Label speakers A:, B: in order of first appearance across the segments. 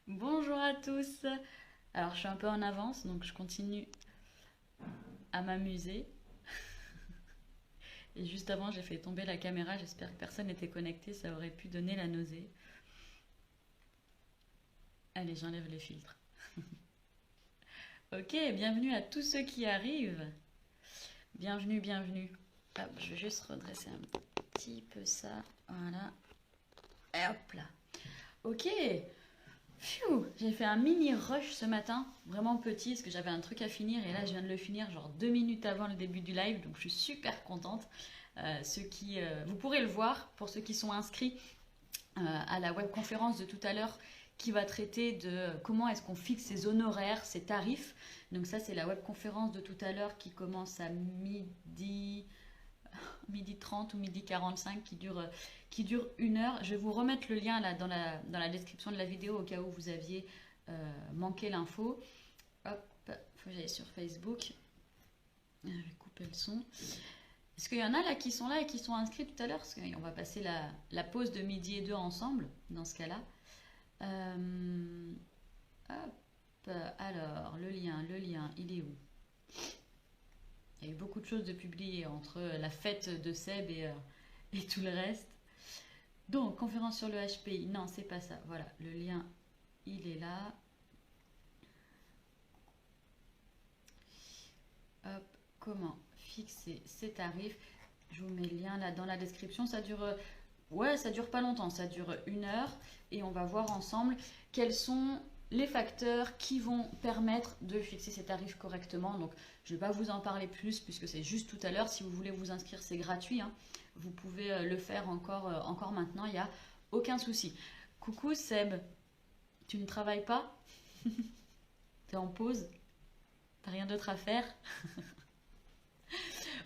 A: Bonjour à tous. Alors je suis un peu en avance, donc je continue à m'amuser. Et juste avant, j'ai fait tomber la caméra. J'espère que personne n'était connecté, ça aurait pu donner la nausée. Allez, j'enlève les filtres. Ok, bienvenue à tous ceux qui arrivent. Bienvenue, bienvenue. Hop, je vais juste redresser un petit peu ça. Voilà. Et hop là. Ok. Phew, j'ai fait un mini rush ce matin, vraiment petit, parce que j'avais un truc à finir et là je viens de le finir genre 2 minutes avant le début du live, donc je suis super contente. Vous pourrez le voir pour ceux qui sont inscrits à la webconférence de tout à l'heure qui va traiter de comment est-ce qu'on fixe ses honoraires, ses tarifs. Donc ça c'est la webconférence de tout à l'heure qui commence à midi 30 ou midi 45 qui dure 1 heure. Je vais vous remettre le lien là dans la description de la vidéo au cas où vous aviez manqué l'info. Hop, faut que j'aille sur Facebook. Je vais couper le son. Est-ce qu'il y en a là qui sont là et qui sont inscrits tout à l'heure? Parce qu'on va passer la pause de midi et 2 ensemble, dans ce cas-là. Hop, alors, le lien, il est où? Il y a eu beaucoup de choses de publiées entre la fête de Seb et tout le reste. Donc, conférence sur le HPI. Non, c'est pas ça. Voilà, le lien, il est là. Hop, comment fixer ses tarifs? Je vous mets le lien là dans la description. Ça dure, ouais, ça dure pas longtemps. Ça dure 1 heure et on va voir ensemble quels sont les facteurs qui vont permettre de fixer ces tarifs correctement. Donc, je ne vais pas vous en parler plus puisque c'est juste tout à l'heure. Si vous voulez vous inscrire, c'est gratuit, hein. Vous pouvez le faire encore maintenant. Il n'y a aucun souci. Coucou Seb, tu ne travailles pas? T'es en pause? T'as rien d'autre à faire?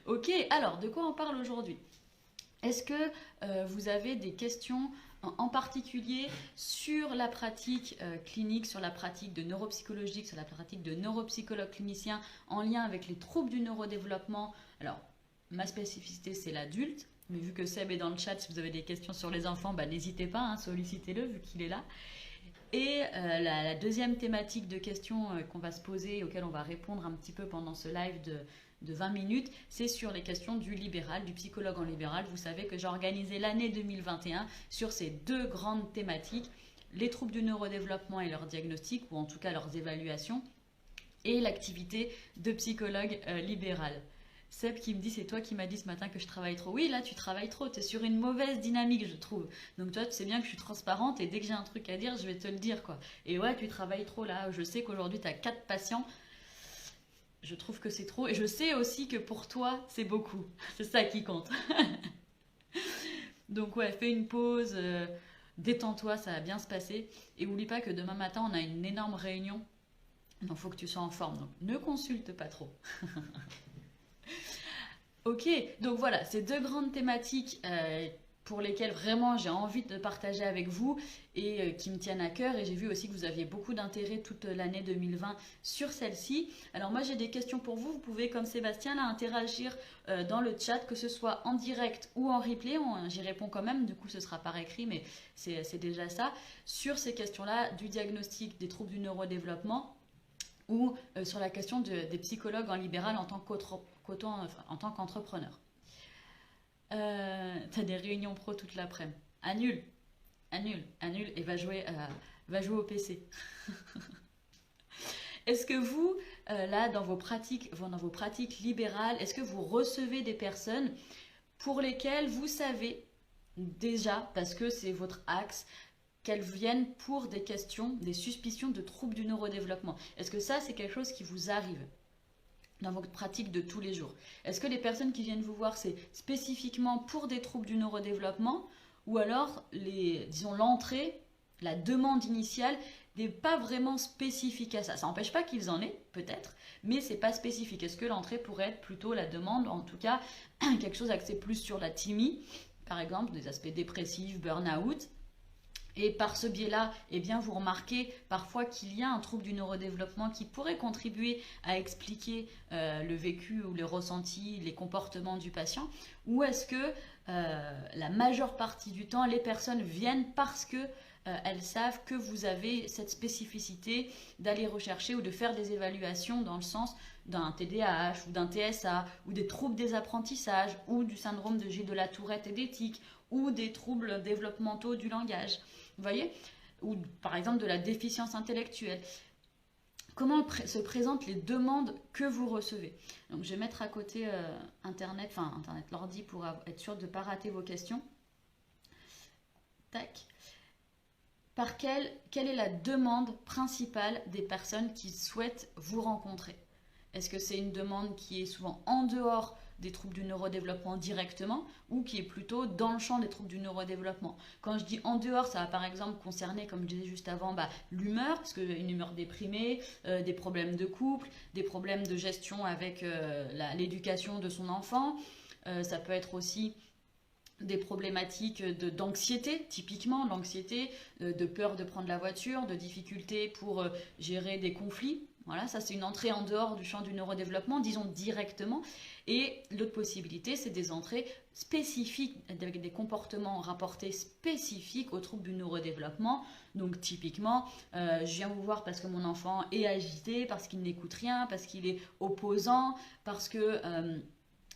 A: Ok, alors de quoi on parle aujourd'hui? Est-ce que vous avez des questions en particulier sur la pratique clinique, sur la pratique de neuropsychologique, sur la pratique de neuropsychologue clinicien en lien avec les troubles du neurodéveloppement? Alors, ma spécificité, c'est l'adulte. Mais vu que Seb est dans le chat, si vous avez des questions sur les enfants, bah, n'hésitez pas, hein, sollicitez-le vu qu'il est là. Et la deuxième thématique de questions qu'on va se poser et auxquelles on va répondre un petit peu pendant ce live de 20 minutes, c'est sur les questions du libéral, du psychologue en libéral. Vous savez que j'ai organisé l'année 2021 sur ces deux grandes thématiques, les troubles du neurodéveloppement et leur diagnostic, ou en tout cas leurs évaluations, et l'activité de psychologue libéral. Seb qui me dit, c'est toi qui m'as dit ce matin que je travaille trop. Oui, là tu travailles trop, tu es sur une mauvaise dynamique, je trouve. Donc toi, tu sais bien que je suis transparente et dès que j'ai un truc à dire, je vais te le dire, quoi. Et ouais, tu travailles trop là. Je sais qu'aujourd'hui, tu as 4 patients. Je trouve que c'est trop. Et je sais aussi que pour toi, c'est beaucoup. C'est ça qui compte. Donc ouais, fais une pause, détends-toi, ça va bien se passer. Et oublie pas que demain matin, on a une énorme réunion. Donc il faut que tu sois en forme. Donc ne consulte pas trop. Ok, donc voilà, ces deux grandes thématiques pour lesquelles vraiment j'ai envie de partager avec vous et qui me tiennent à cœur. Et j'ai vu aussi que vous aviez beaucoup d'intérêt toute l'année 2020 sur celle-ci. Alors moi j'ai des questions pour vous. Vous pouvez, comme Sébastien, là, interagir dans le chat, que ce soit en direct ou en replay. J'y réponds quand même, du coup ce sera par écrit, mais c'est déjà ça. Sur ces questions-là, du diagnostic des troubles du neurodéveloppement ou sur la question des psychologues en libéral en tant qu'entrepreneur. T'as des réunions pro toute l'après-midi. Annule, annule, annule et va jouer au PC. Est-ce que vous, là, dans vos pratiques libérales, est-ce que vous recevez des personnes pour lesquelles vous savez déjà, parce que c'est votre axe, qu'elles viennent pour des questions, des suspicions de troubles du neurodéveloppement? Est-ce que ça, c'est quelque chose qui vous arrive dans votre pratique de tous les jours? Est-ce que les personnes qui viennent vous voir, c'est spécifiquement pour des troubles du neurodéveloppement, ou alors, disons, l'entrée, la demande initiale n'est pas vraiment spécifique à ça? Ça n'empêche pas qu'ils en aient, peut-être, mais c'est pas spécifique. Est-ce que l'entrée pourrait être plutôt la demande, en tout cas, quelque chose axé plus sur la TIMI, par exemple, des aspects dépressifs, burn-out, et par ce biais-là, eh bien, vous remarquez parfois qu'il y a un trouble du neurodéveloppement qui pourrait contribuer à expliquer le vécu ou les ressentis, les comportements du patient? Ou est-ce que la majeure partie du temps, les personnes viennent parce que elles savent que vous avez cette spécificité d'aller rechercher ou de faire des évaluations dans le sens d'un TDAH ou d'un TSA ou des troubles des apprentissages ou du syndrome de Gilles de la Tourette et d'éthique ou des troubles développementaux du langage. Vous voyez? Ou par exemple de la déficience intellectuelle. Comment se présentent les demandes que vous recevez? Donc je vais mettre à côté Internet, l'ordi pour être sûr de ne pas rater vos questions. Tac. Quelle est la demande principale des personnes qui souhaitent vous rencontrer? Est-ce que c'est une demande qui est souvent en dehors des troubles du neurodéveloppement directement ou qui est plutôt dans le champ des troubles du neurodéveloppement? Quand je dis en dehors, ça va par exemple concerner, comme je disais juste avant, l'humeur, parce qu'une humeur déprimée, des problèmes de couple, des problèmes de gestion avec l'éducation de son enfant. Ça peut être aussi des problématiques d'anxiété, typiquement l'anxiété, de peur de prendre la voiture, de difficultés pour gérer des conflits. Voilà, ça c'est une entrée en dehors du champ du neurodéveloppement, disons directement. Et l'autre possibilité, c'est des entrées spécifiques, avec des comportements rapportés spécifiques aux troubles du neurodéveloppement. Donc typiquement, je viens vous voir parce que mon enfant est agité, parce qu'il n'écoute rien, parce qu'il est opposant, parce que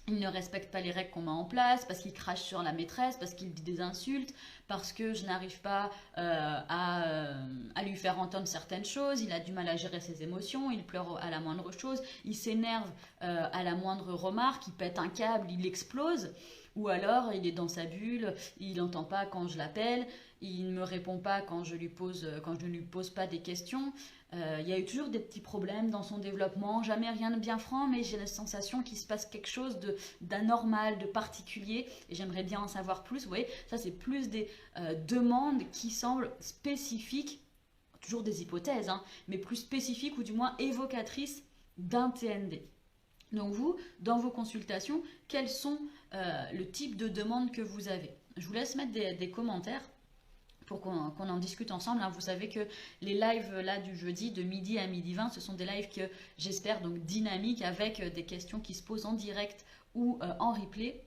A: il ne respecte pas les règles qu'on met en place, parce qu'il crache sur la maîtresse, parce qu'il dit des insultes, parce que je n'arrive pas à lui faire entendre certaines choses, il a du mal à gérer ses émotions, il pleure à la moindre chose, il s'énerve à la moindre remarque, il pète un câble, il explose, ou alors il est dans sa bulle, il n'entend pas quand je l'appelle, il ne me répond pas quand je ne lui pose pas des questions. Il y a eu toujours des petits problèmes dans son développement, jamais rien de bien franc, mais j'ai la sensation qu'il se passe quelque chose d'anormal, de particulier, et j'aimerais bien en savoir plus. Vous voyez, ça c'est plus des demandes qui semblent spécifiques, toujours des hypothèses, hein, mais plus spécifiques ou du moins évocatrices d'un TND. Donc vous, dans vos consultations, quels sont le type de demandes que vous avez? Je vous laisse mettre des commentaires pour qu'on en discute ensemble. Hein. Vous savez que les lives là du jeudi de midi à midi 20, ce sont des lives que j'espère donc dynamiques avec des questions qui se posent en direct ou en replay.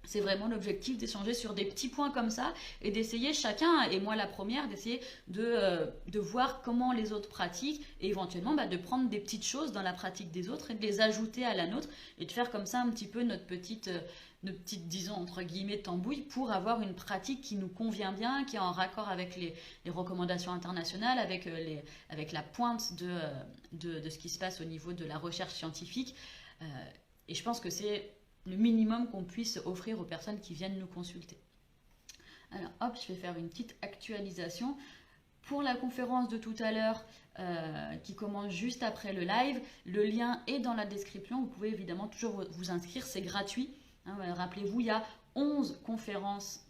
A: C'est vraiment l'objectif d'échanger sur des petits points comme ça et d'essayer chacun, et moi la première, d'essayer de voir comment les autres pratiquent et éventuellement de prendre des petites choses dans la pratique des autres et de les ajouter à la nôtre et de faire comme ça un petit peu notre petite, disons, entre guillemets, tambouille pour avoir une pratique qui nous convient bien, qui est en raccord avec les recommandations internationales, avec la pointe de ce qui se passe au niveau de la recherche scientifique. Et je pense que c'est le minimum qu'on puisse offrir aux personnes qui viennent nous consulter. Alors hop, je vais faire une petite actualisation. Pour la conférence de tout à l'heure, qui commence juste après le live, le lien est dans la description. Vous pouvez évidemment toujours vous inscrire, c'est gratuit. Hein, rappelez-vous, il y a 11 conférences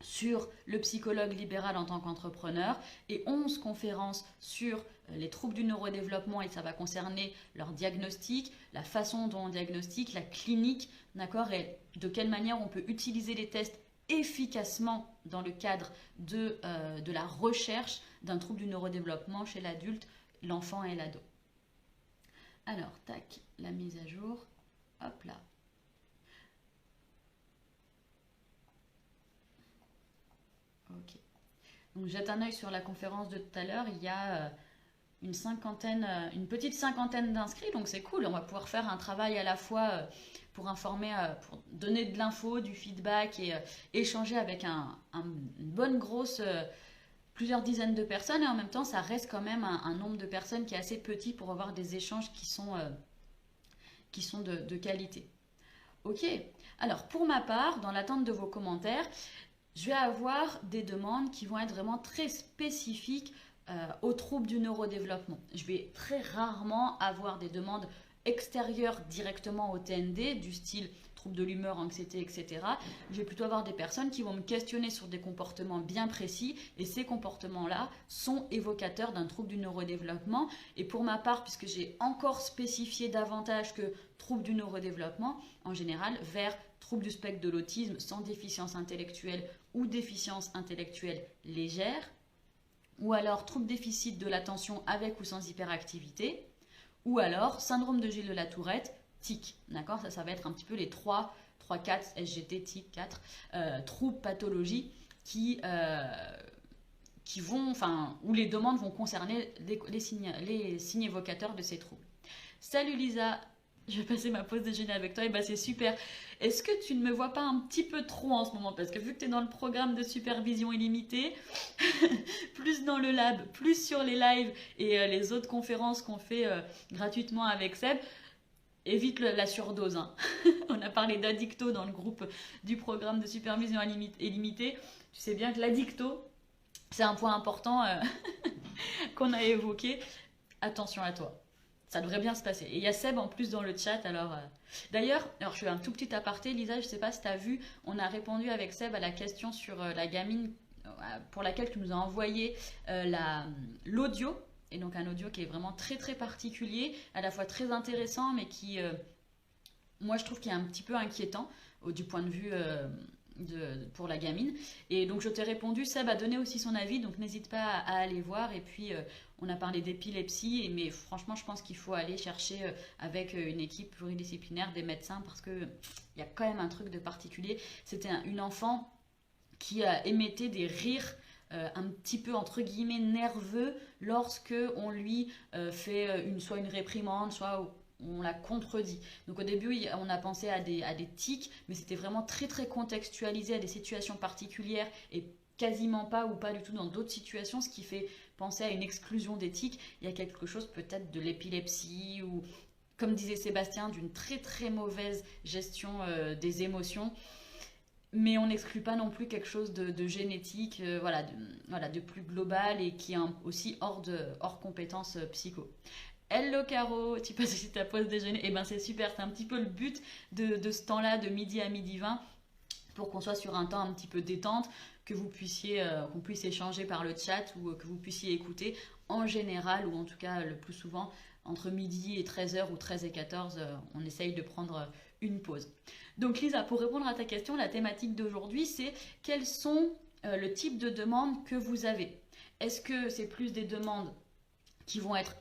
A: sur le psychologue libéral en tant qu'entrepreneur et 11 conférences sur les troubles du neurodéveloppement, et ça va concerner leur diagnostic, la façon dont on diagnostique, la clinique, d'accord, et de quelle manière on peut utiliser les tests efficacement dans le cadre de la recherche d'un trouble du neurodéveloppement chez l'adulte, l'enfant et l'ado. Alors, tac, la mise à jour, hop là. Ok. Donc jette un œil sur la conférence de tout à l'heure, il y a une petite cinquantaine d'inscrits, donc c'est cool, on va pouvoir faire un travail à la fois pour informer, pour donner de l'info, du feedback et échanger avec une bonne grosse, plusieurs dizaines de personnes, et en même temps ça reste quand même un nombre de personnes qui est assez petit pour avoir des échanges qui sont de qualité. Ok, alors pour ma part, dans l'attente de vos commentaires, je vais avoir des demandes qui vont être vraiment très spécifiques aux troubles du neurodéveloppement. Je vais très rarement avoir des demandes extérieures directement au TND, du style troubles de l'humeur, anxiété, etc. Je vais plutôt avoir des personnes qui vont me questionner sur des comportements bien précis, et ces comportements-là sont évocateurs d'un trouble du neurodéveloppement. Et pour ma part, puisque j'ai encore spécifié davantage que troubles du neurodéveloppement, en général, vers troubles du spectre de l'autisme sans déficience intellectuelle ou déficience intellectuelle légère, ou alors trouble déficit de l'attention avec ou sans hyperactivité, ou alors syndrome de Gilles de la Tourette, TIC, d'accord, ça va être un petit peu les 3, 4, SGT, TIC, 4, troubles, pathologies qui qui vont, enfin, où les demandes vont concerner les signes évocateurs de ces troubles. Salut Lisa, je vais passer ma pause déjeuner avec toi, et bah c'est super. Est-ce que tu ne me vois pas un petit peu trop en ce moment? Parce que vu que tu es dans le programme de supervision illimitée, plus dans le lab, plus sur les lives et les autres conférences qu'on fait gratuitement avec Seb, évite la surdose. Hein. On a parlé d'addicto dans le groupe du programme de supervision illimitée. Tu sais bien que l'addicto, c'est un point important qu'on a évoqué. Attention à toi. Ça devrait bien se passer. Et il y a Seb en plus dans le chat. D'ailleurs, je fais un tout petit aparté. Lisa, je ne sais pas si tu as vu, on a répondu avec Seb à la question sur la gamine pour laquelle tu nous as envoyé l'audio. Et donc un audio qui est vraiment très très particulier, à la fois très intéressant, mais qui, moi je trouve qu'il est un petit peu inquiétant du point de vue pour la gamine. Et donc je t'ai répondu, Seb a donné aussi son avis, donc n'hésite pas à aller voir. Et puis on a parlé d'épilepsie, mais franchement je pense qu'il faut aller chercher avec une équipe pluridisciplinaire des médecins, parce qu'il y a quand même un truc de particulier. C'était une enfant qui émettait des rires un petit peu entre guillemets nerveux lorsque on lui fait soit une réprimande, soit on la contredit. Donc au début, on a pensé à des tics, mais c'était vraiment très très contextualisé à des situations particulières et quasiment pas ou pas du tout dans d'autres situations, ce qui fait penser à une exclusion des tics. Il y a quelque chose peut-être de l'épilepsie ou, comme disait Sébastien, d'une très très mauvaise gestion des émotions. Mais on n'exclut pas non plus quelque chose de génétique, de plus global et qui est aussi hors compétences psycho. Hello Caro, tu passes aussi ta pause déjeuner? Eh ben c'est super, c'est un petit peu le but de ce temps-là, de midi à midi 20, pour qu'on soit sur un temps un petit peu détente, que vous puissiez, qu'on puisse échanger par le chat ou que vous puissiez écouter en général, ou en tout cas le plus souvent, entre midi et 13h ou 13 et 14, on essaye de prendre une pause. Donc Lisa, pour répondre à ta question, la thématique d'aujourd'hui, c'est quels sont le type de demandes que vous avez. Est-ce que c'est plus des demandes qui vont être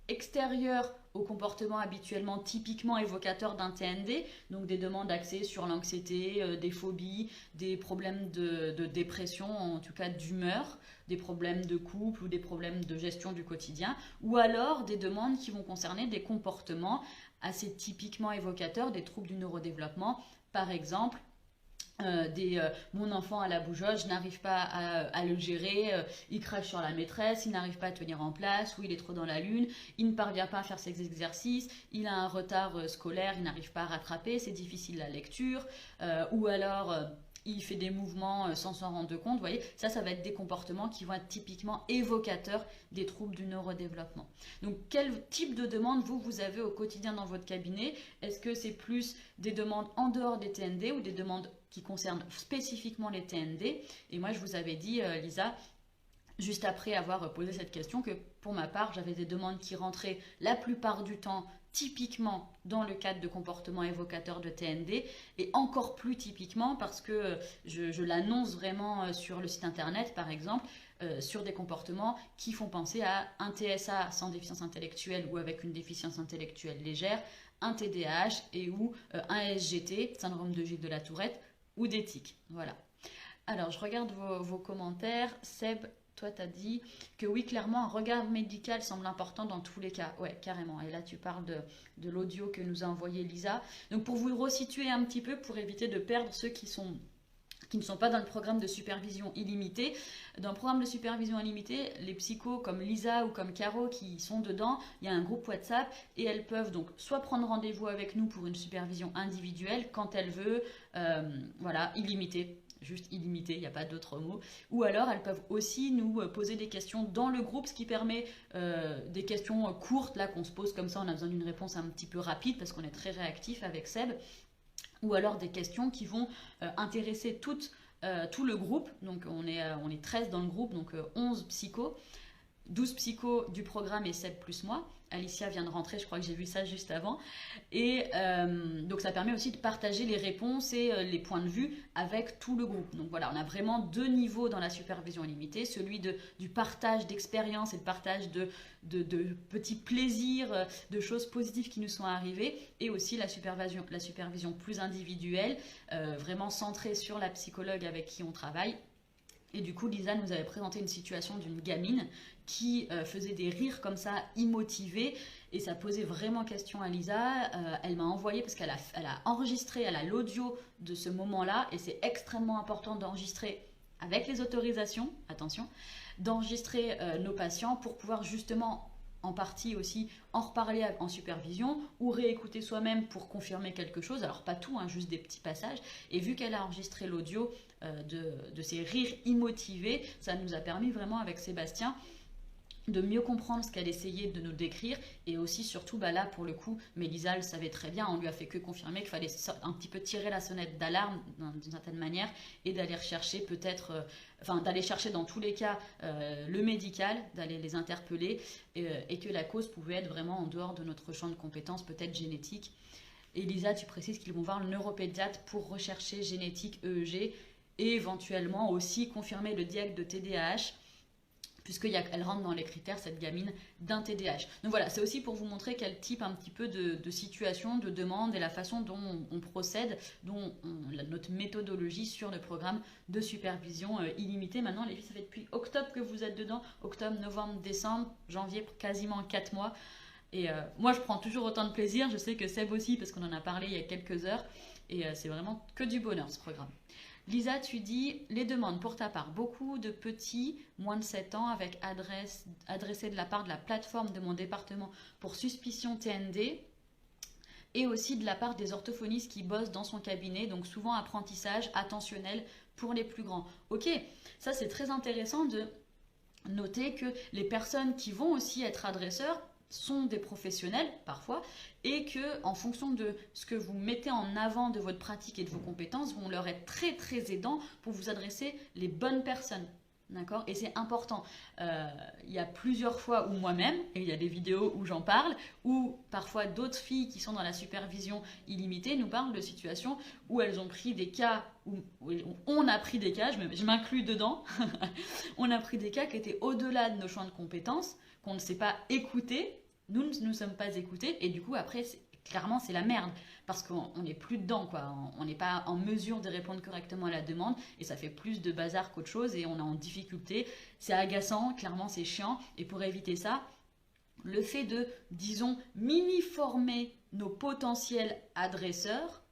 A: extérieures au comportement habituellement typiquement évocateur d'un TND, donc des demandes axées sur l'anxiété, des phobies, des problèmes de dépression, en tout cas d'humeur, des problèmes de couple ou des problèmes de gestion du quotidien, ou alors des demandes qui vont concerner des comportements assez typiquement évocateurs des troubles du neurodéveloppement, par exemple mon enfant à la bougeotte, je n'arrive pas à le gérer, il crache sur la maîtresse, il n'arrive pas à tenir en place, ou il est trop dans la lune, il ne parvient pas à faire ses exercices, il a un retard scolaire, il n'arrive pas à rattraper, c'est difficile la lecture, ou alors il fait des mouvements sans s'en rendre compte. Vous voyez, ça va être des comportements qui vont être typiquement évocateurs des troubles du neurodéveloppement. Donc quel type de demande vous avez au quotidien dans votre cabinet? Est-ce que c'est plus des demandes en dehors des TND ou des demandes qui concernent spécifiquement les TND? Et moi je vous avais dit, Lisa, juste après avoir posé cette question, que pour ma part j'avais des demandes qui rentraient la plupart du temps typiquement dans le cadre de comportements évocateurs de TND, et encore plus typiquement parce que je l'annonce vraiment sur le site internet par exemple, sur des comportements qui font penser à un TSA sans déficience intellectuelle ou avec une déficience intellectuelle légère, un TDAH et ou un SGT, syndrome de Gilles de la Tourette, ou des tics. Voilà. Alors je regarde vos commentaires. Seb, toi, tu as dit que oui, clairement, un regard médical semble important dans tous les cas. Ouais, carrément. Et là, tu parles de l'audio que nous a envoyé Lisa. Donc, pour vous resituer un petit peu, pour éviter de perdre ceux qui ne sont pas dans le programme de supervision illimitée. Dans le programme de supervision illimitée, les psychos comme Lisa ou comme Caro qui sont dedans, il y a un groupe WhatsApp et elles peuvent donc soit prendre rendez-vous avec nous pour une supervision individuelle quand elles veulent, illimitée. Juste illimité, il n'y a pas d'autre mot. Ou alors, elles peuvent aussi nous poser des questions dans le groupe, ce qui permet des questions courtes, là, qu'on se pose comme ça, on a besoin d'une réponse un petit peu rapide, parce qu'on est très réactif avec Seb. Ou alors des questions qui vont intéresser tout le groupe. Donc, on est 13 dans le groupe, donc 11 psychos. 12 psychos du programme et Seb plus moi. Alicia vient de rentrer, je crois que j'ai vu ça juste avant. Et donc ça permet aussi de partager les réponses et les points de vue avec tout le groupe. Donc voilà, on a vraiment deux niveaux dans la supervision illimitée, celui du partage d'expériences et de partage de petits plaisirs, de choses positives qui nous sont arrivées, et aussi la supervision plus individuelle, vraiment centrée sur la psychologue avec qui on travaille, Et du coup, Lisa nous avait présenté une situation d'une gamine qui faisait des rires comme ça, immotivés. Et ça posait vraiment question à Lisa. Elle m'a envoyé, parce qu'elle a enregistré, elle a l'audio de ce moment-là. Et c'est extrêmement important d'enregistrer avec les autorisations, attention, d'enregistrer nos patients pour pouvoir justement en partie aussi en reparler en supervision ou réécouter soi-même pour confirmer quelque chose. Alors pas tout, hein, juste des petits passages. Et vu qu'elle a enregistré l'audio de ces rires immotivés, ça nous a permis vraiment avec Sébastien de mieux comprendre ce qu'elle essayait de nous décrire et aussi surtout là pour le coup Mélisa le savait très bien, on lui a fait que confirmer qu'il fallait un petit peu tirer la sonnette d'alarme d'une certaine manière et d'aller rechercher peut-être d'aller chercher dans tous les cas le médical, d'aller les interpeller et que la cause pouvait être vraiment en dehors de notre champ de compétences, peut-être génétique. Et Lisa, tu précises qu'ils vont voir le neuropédiatre pour rechercher génétique EEG et éventuellement aussi confirmer le diagnostic de TDAH, puisqu'elle rentre dans les critères, cette gamine, d'un TDAH. Donc voilà, c'est aussi pour vous montrer quel type un petit peu de situation, de demande et la façon dont on procède, notre méthodologie sur le programme de supervision illimitée. Maintenant, les filles, ça fait depuis octobre que vous êtes dedans, octobre, novembre, décembre, janvier, quasiment 4 mois. Et moi, je prends toujours autant de plaisir, je sais que Seb aussi, parce qu'on en a parlé il y a quelques heures, et c'est vraiment que du bonheur, ce programme. Lisa, tu dis, les demandes pour ta part, beaucoup de petits, moins de 7 ans, avec adressé de la part de la plateforme de mon département pour suspicion TND, et aussi de la part des orthophonistes qui bossent dans son cabinet, donc souvent apprentissage attentionnel pour les plus grands. Ok, ça c'est très intéressant de noter que les personnes qui vont aussi être adresseurs sont des professionnels parfois et que en fonction de ce que vous mettez en avant de votre pratique et de vos compétences vont leur être très très aidants pour vous adresser les bonnes personnes. D'accord? Et c'est important. Il y a plusieurs fois où moi-même, et il y a des vidéos où j'en parle, ou parfois d'autres filles qui sont dans la supervision illimitée nous parlent de situations où elles ont pris des cas, où on a pris des cas, je m'inclus dedans, on a pris des cas qui étaient au-delà de nos champs de compétences, qu'on ne sait pas écouter, nous ne nous sommes pas écoutés, et du coup après, clairement c'est la merde, parce qu'on n'est plus dedans, quoi. On n'est pas en mesure de répondre correctement à la demande, et ça fait plus de bazar qu'autre chose, et on est en difficulté, c'est agaçant, clairement c'est chiant, et pour éviter ça, le fait de, disons, mini-former nos potentiels adresseurs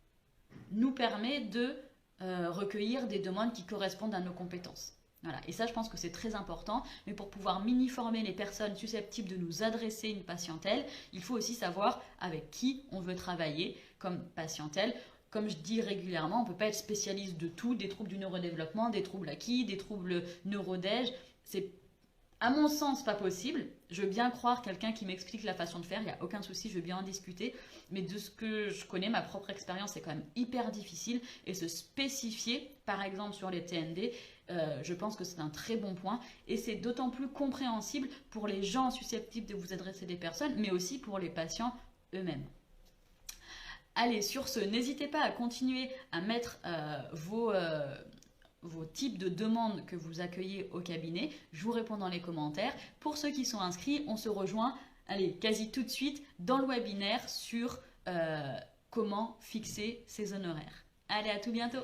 A: nous permet de recueillir des demandes qui correspondent à nos compétences. Voilà. Et ça, je pense que c'est très important. Mais pour pouvoir mini-former les personnes susceptibles de nous adresser une patientèle, il faut aussi savoir avec qui on veut travailler comme patientèle. Comme je dis régulièrement, on ne peut pas être spécialiste de tout, des troubles du neurodéveloppement, des troubles acquis, des troubles neurodège. C'est, à mon sens, pas possible. Je veux bien croire quelqu'un qui m'explique la façon de faire, il n'y a aucun souci, je veux bien en discuter. Mais de ce que je connais, ma propre expérience, c'est quand même hyper difficile. Et se spécifier, par exemple sur les TND, je pense que c'est un très bon point. Et c'est d'autant plus compréhensible pour les gens susceptibles de vous adresser des personnes, mais aussi pour les patients eux-mêmes. Allez, sur ce, n'hésitez pas à continuer à mettre vos types de demandes que vous accueillez au cabinet. Je vous réponds dans les commentaires. Pour ceux qui sont inscrits, on se rejoint quasi tout de suite dans le webinaire sur comment fixer ses honoraires. Allez, à tout bientôt!